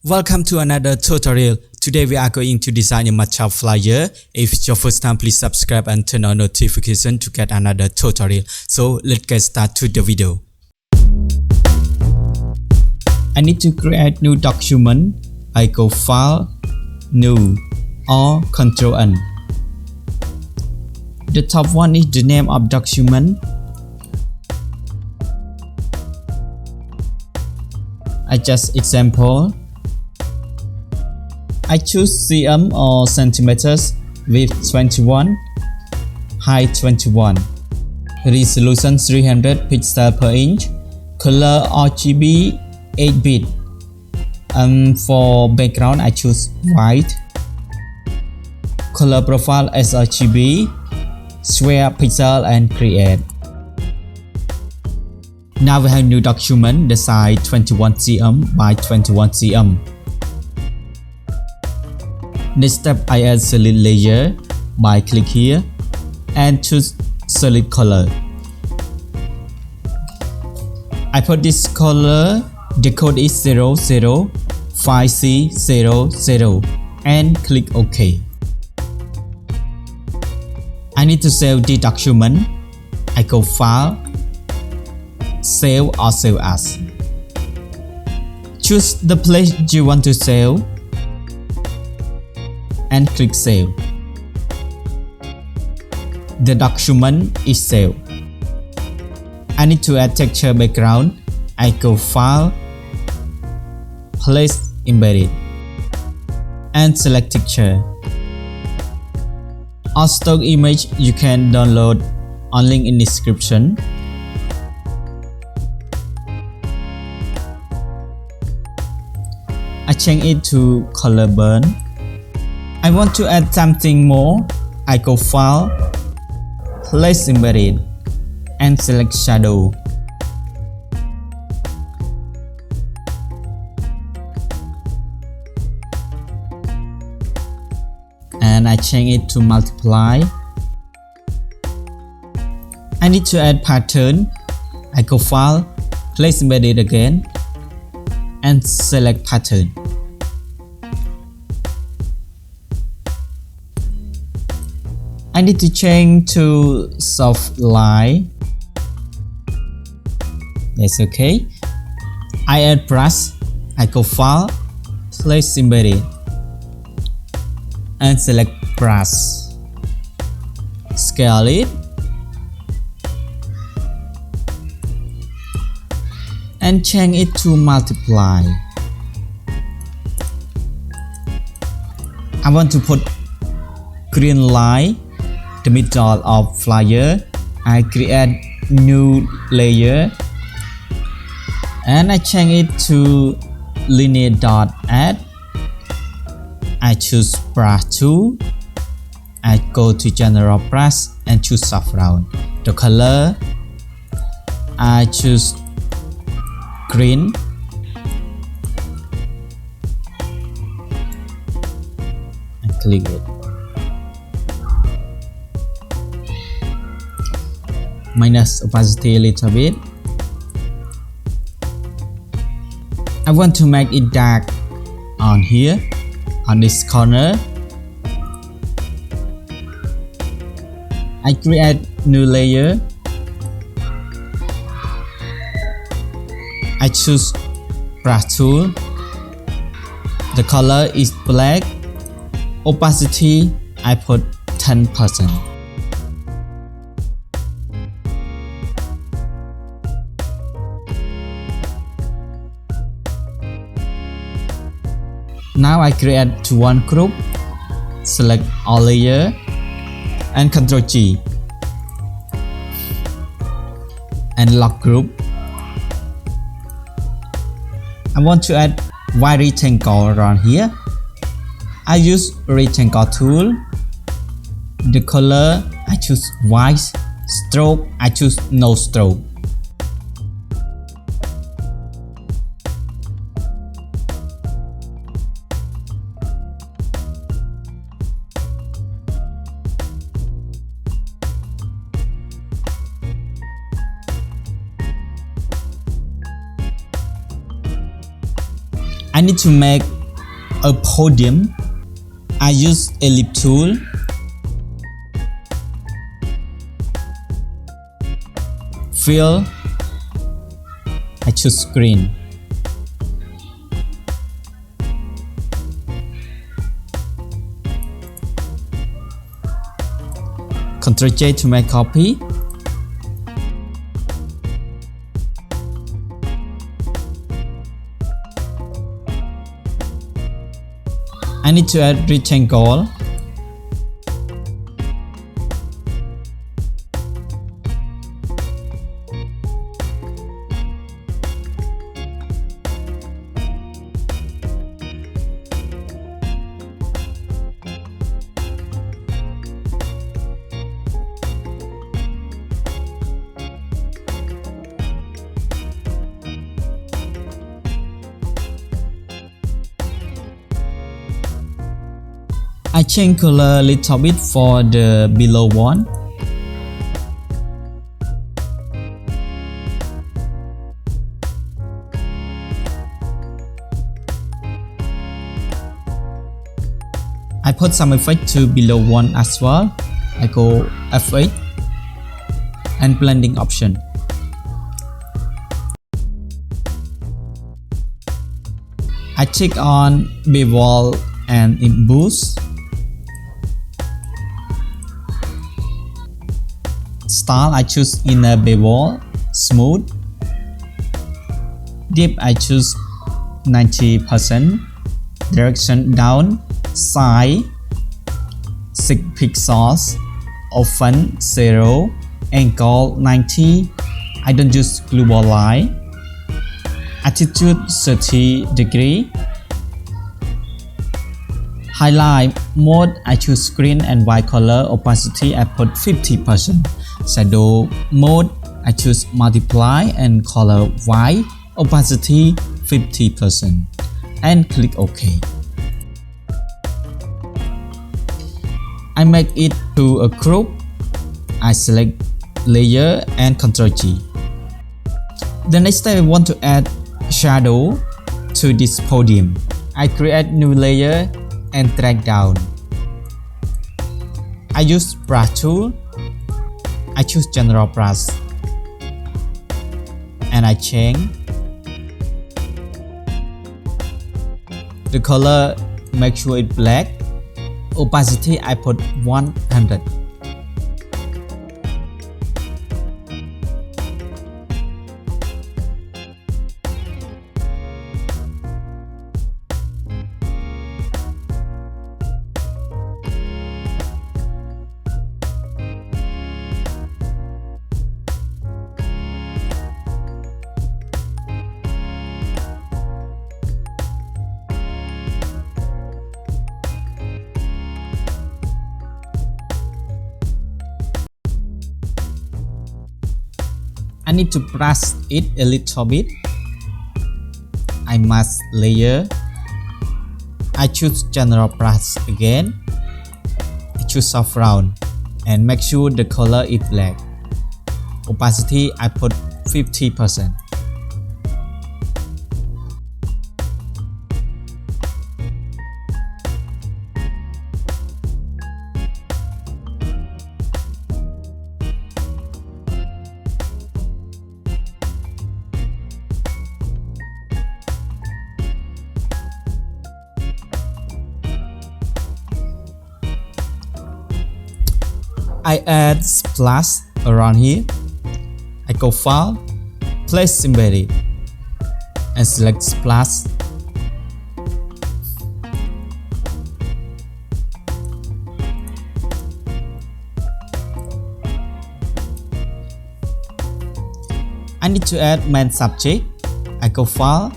Welcome to another tutorial. Today we are going to design a matcha flyer. If it's your first time, please subscribe and turn on notification to get another tutorial. So let's get started to the video. I need to create new document. I go File, New, or Control N. The top one is the name of document. I just example. I choose cm or centimeters, width 21, height 21, resolution 300 pixels per inch, color RGB 8-bit. For background I choose white, color profile sRGB, square pixel and create. Now we have new document, the size 21 cm by 21 cm. Next step, I add solid layer by click here and choose solid color. I put this color, the code is 005C00 and click OK. I need to save the document. I go File, Save or Save As. Choose the place you want to save and click Save. The document is saved. I need to add texture background. I go File, Place Embedded, and select texture. Or stock image you can download on link in description. I change it to color burn. I want to add something more. I go File, Place Embedded, and select Shadow. And I change it to multiply. I need to add pattern. I go File, Place Embedded again, and select pattern. I need to change to soft line. That's okay. I add brush. I go File, Place Embedded, and select brush. Scale it. And change it to multiply. I want to put green line, the middle of flyer. I create new layer and I change it to linear dot add. I choose brush tool. I go to general brush and choose soft round. The color I choose green. And click it. Minus opacity a little bit. I want to make it dark on here, on this corner. I create new layer. I choose brush tool. The color is black. Opacity I put 10%. Now I create to one group. Select all layer and Ctrl G and lock group. I want to add white rectangle around here. I use rectangle tool. The color I choose white. Stroke I choose no stroke. need to make a podium. I use ellipse tool. Fill. I choose green. Ctrl J to make copy. I need to add rectangle. I change color a little bit for the below one. I put some effect to below one as well. I go F8 and blending option. I check on bevel and emboss. Style I choose inner bevel, smooth. Depth I choose 90%. Direction down, side 6 pixels, open 0, angle 90. I don't use global line. Attitude 30 degree. Highlight mode I choose green and white color. Opacity I put 50%. Shadow mode I choose multiply and color white. Opacity 50% and click OK. I make it to a group. I select layer and Ctrl G. The next step I want to add shadow to this podium. I create new layer and drag down. I use brush tool. I choose general brush and I change the color. Make sure it's black. Opacity I put 100. I need to brush it a little bit. I mask layer. I choose general brush again. I choose soft round and make sure the color is black. Opacity I put 50%. I add splash around here. I go File, Place Embedded and select Splash. I need to add main subject. I go File,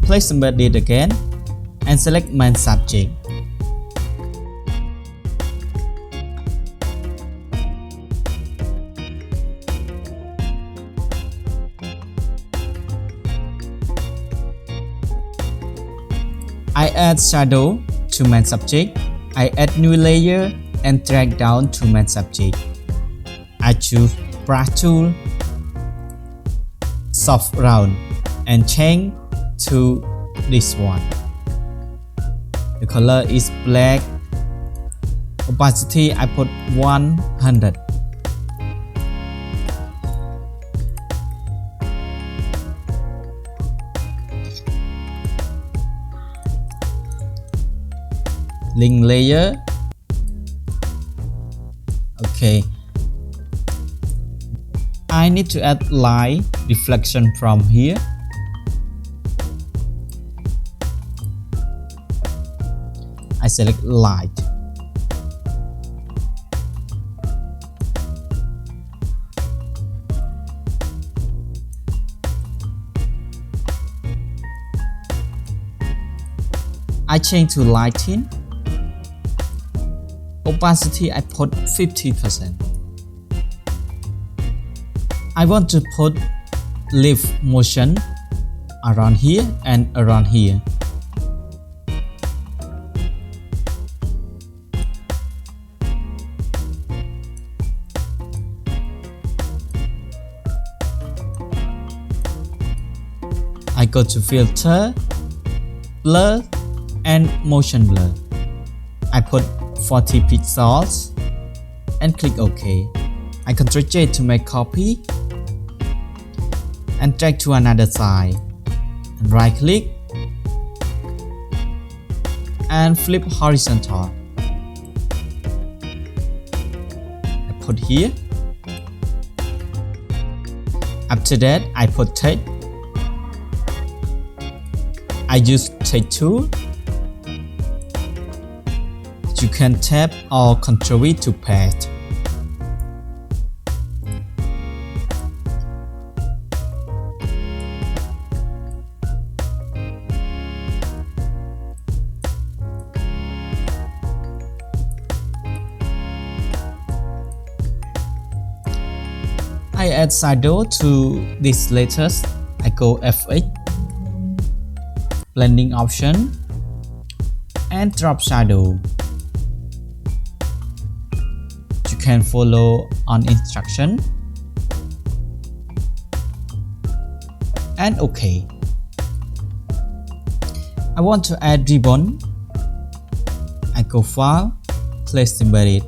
Place Embedded again and select main subject. I add shadow to main subject. I add new layer and drag down to main subject. I choose brush tool, soft round and change to this one. The color is black. Opacity I put 100. Link layer. Okay. I need to add light reflection from here. I select light. I change to lighting. Opacity I put 50%. I want to put leaf motion around here and around here. I go to filter, blur and motion blur. I put 40 pixels and click OK. I Ctrl J to make copy and drag to another side and right click and flip horizontal. I put here. After that I put text. I use text tool. You can tap or Ctrl V to paste. I add shadow to these letters. I go FX, blending option, and drop shadow. You can follow on instruction and OK. I want to add ribbon. I go File, Place Embedded,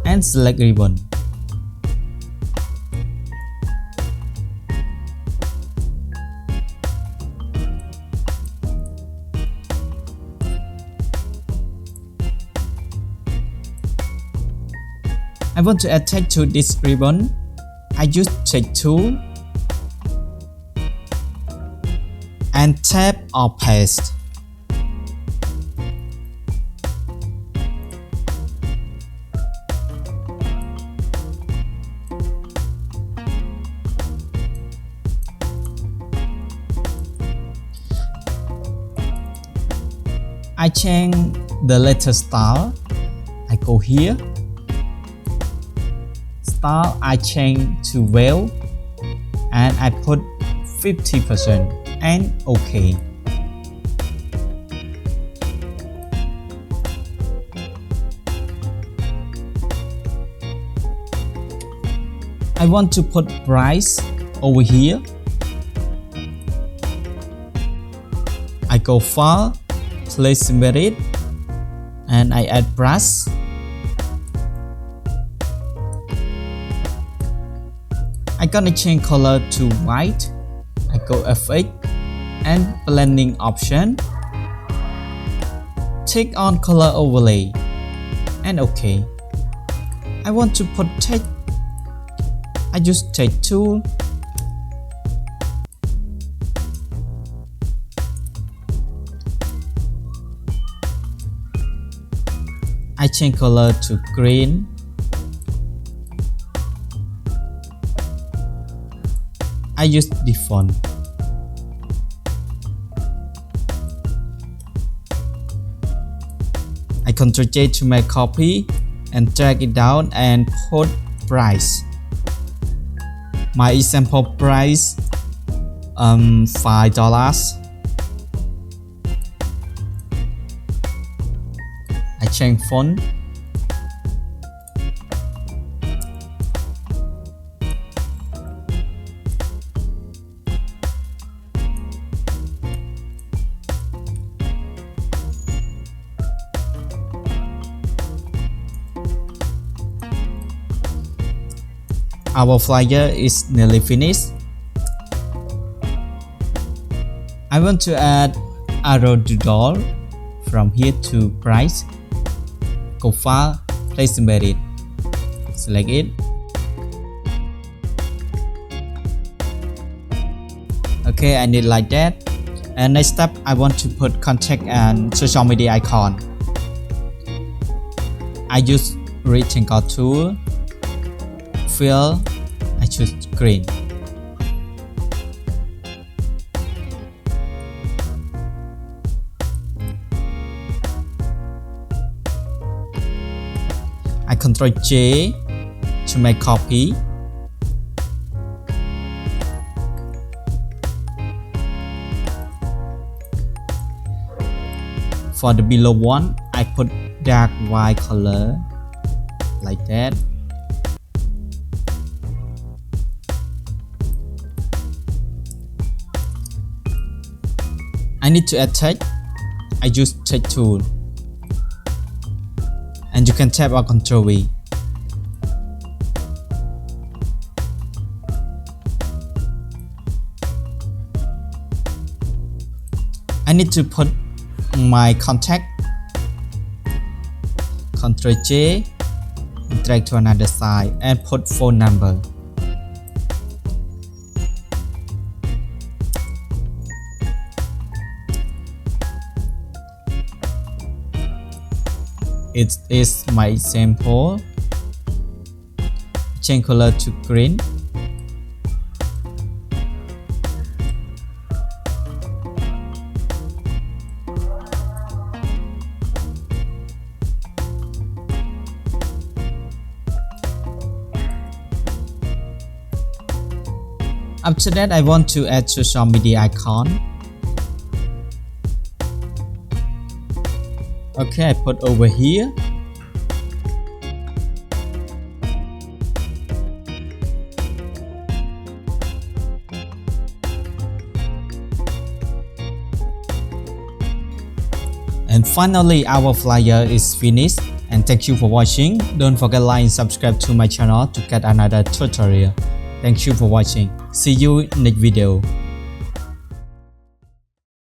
and select ribbon. I want to add text to this ribbon. I use text tool and tap or paste. I change the letter style. I go here. Style I change to well and I put 50% and OK. I want to put price over here. I go File, Place Embedded, and I add brush. I'm gonna change color to white. I go FX and blending option. Take on color overlay and OK. I want to put text. I use text tool. I change color to green. I use the font. I Ctrl J to make copy and drag it down and put price. My example price $5. I change font. Our flyer is nearly finished. I want to add arrow doodle from here to price. Go file, place embedded. Select it. Okay, I need like that. And next step, I want to put contact and social media icon. I use rectangle tool. Fill, I choose green. I Ctrl J to make copy. For the below one, I put dark white color like that. I need to add text. I use text tool. And you can tap on Ctrl V. I need to put my contact. Ctrl J, drag to another side and put phone number. It is my example. Change color to green. After that, I want to add social media icon. Okay, I put over here. And finally, our flyer is finished. And thank you for watching. Don't forget to like and subscribe to my channel to get another tutorial. Thank you for watching. See you in next video.